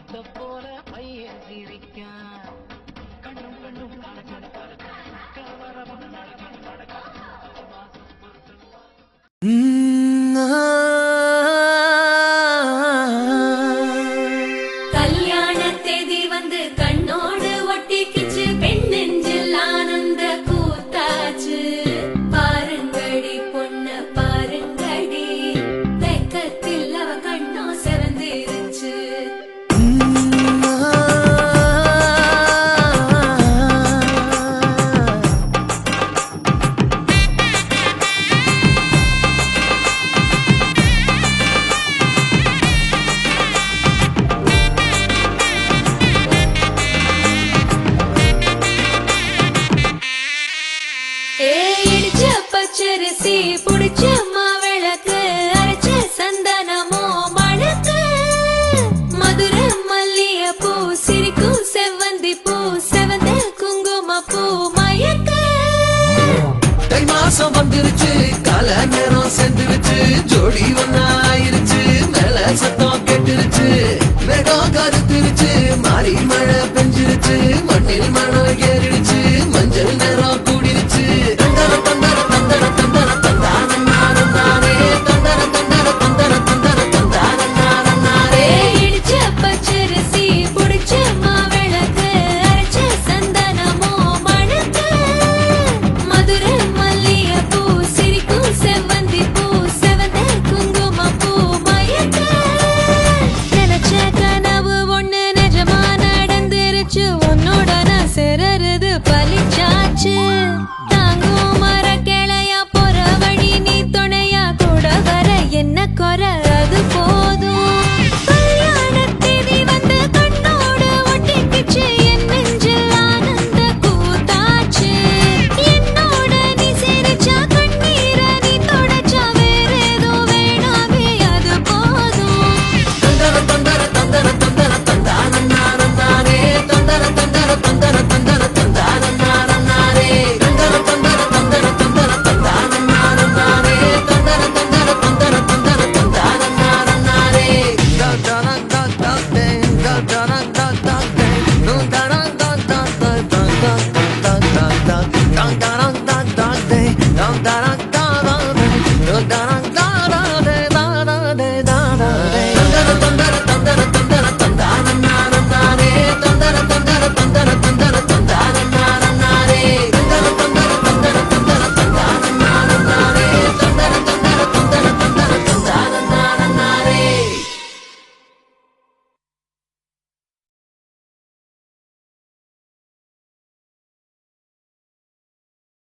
போல பையன் சிரிக்கான் கண்ணும் கண்ணும் கலவரமான கல்யாண தேதி வந்து கண்ணோடு ஒட்டிக்கிச்சு பெண் நெஞ்சில் ஆனந்த கூத்தாச்சு பாருங்கடி பொண்ண பாருங்கடி வெக்கத்தில் அவ கண்ணோ செவந்திருச்சு இடிச்ச பச்சரிசி புடிச்ச மாவிளக்கு அரைச்ச சந்தனமோ மணக்கு மதுர மல்லிய பூ சிரிக்கும் செவ்வந்தி பூ செவந்த குங்கும பூ மயக்க தை மாசம் வந்துருச்சு கால நேரம் சென்றுருச்சு ஜோடி ஒன்னாயிருச்சு மேல சத்தம் கேட்டுருச்சு மேகம் கருத்துருச்சு மாறி மழை பெஞ்சிருச்சு மண்ணில் மணம் ஏறிடுச்சு மஞ்சள் நேரம் கூடிருச்சு தந்தர தந்தர தந்தர தந்தர தந்தான நானும் நானே தந்தர தந்தர தந்தர தந்தர தந்தான நானும் நானே இடிச்ச பச்சரிசி புடிச்ச மாவிளக்கு அரைச்ச சந்தனமோ மணக்கு மதுர மல்லிய பூ சிரிக்கும் செவ்வந்தி பூ செவந்த குங்கும பூ மயக்க நினைச்ச கனவு ஒண்ணு நிஜமா நடந்துருச்சு உன்னோட நான் சிறருது பலிச்சாச்சு தாங்கும் மர கிளையா போற வழி நீ துணையா கூட வர என்ன குறை அது போதும் கல்யாண தேதி வந்து கண்ணோடு ஒட்டிக்கிச்சு என் நெஞ்சில் ஆனந்த கூத்தாச்சு என்னோட நீ சிரிச்சா கண்ணீர நீ தொடச்சா வேற ஏதோ வேணாமே அது போதும் தந்தர தந்தர தந்தர தந்தர தந்தான நானும் நானே தந்தர தந்தர தந்தர தந்தர தந்தான நானும் நானே தந்தர தந்தர தந்தர தந்தர தந்தான நானும் நானே தந்தர தந்தர தந்தர தந்தர தந்தான நானும் நானே தந்தர தந்தர தந்தர தந்தர